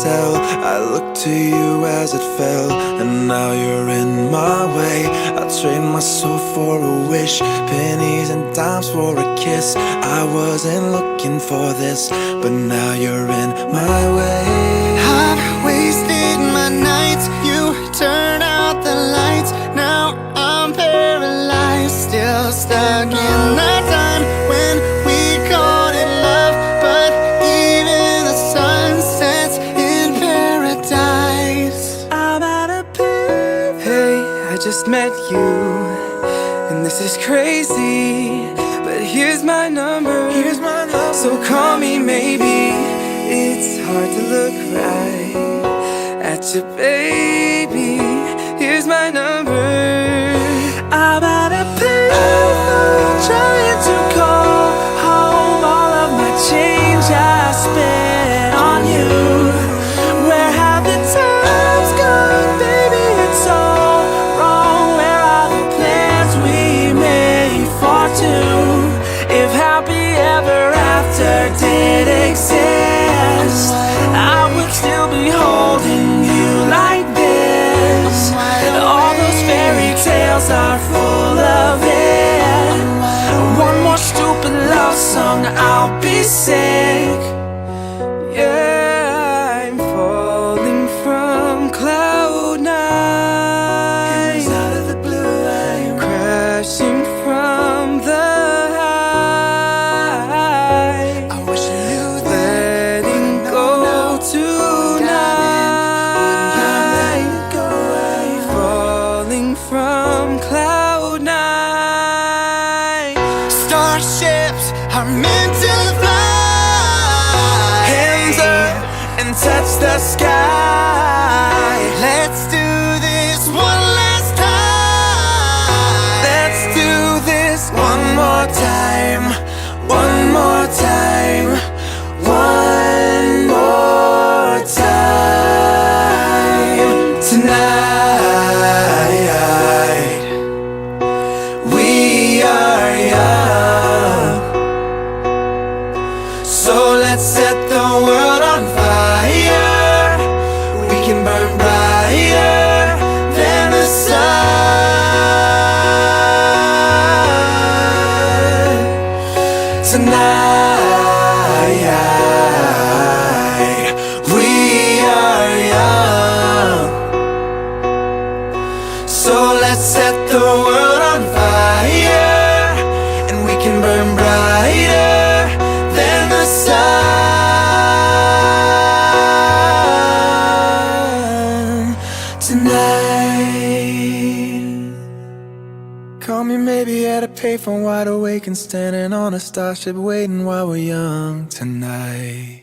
tell. I looked to you as it fell, and now you're in my way. I trade my soul for a wish, pennies and dimes for a kiss. I wasn't looking for this, but now you're in my way. I've wasted my nights, you turn out the lights. Now I'm paralyzed, still stuck in that time when we called it love. But even the sun sets in paradise. I'm out of bed. Hey, I just met you, and this is crazy, but here's my number. So call me maybe. It's hard to look right at you, baby. Here's my number. I'm out of bed, trying to call home all of my change I spent on you. Where have the times gone, baby? It's all wrong. Where are the plans we made for two? If happy ever after did exist, I would still be holding you like this. All those fairy tales are full of it. One more stupid love song, I'll be sick. Yeah, I'm falling from cloud nine, out of the blue, I'm crashing from the high. I wish you knew Letting go tonight, falling from cloud nine. starships are meant to fly. Hands up and touch the sky. Let's do this one last time. Let's do this one more time. One more time. One more time. Tonight, we are young, so let's set the world on fire. We can burn brighter than the sun. Tonight, we are young, so let's set the world on fire, and we can burn brighter than the sun. Tonight, call me maybe at a payphone, wide awake and standing on a starship, waiting while we're young tonight.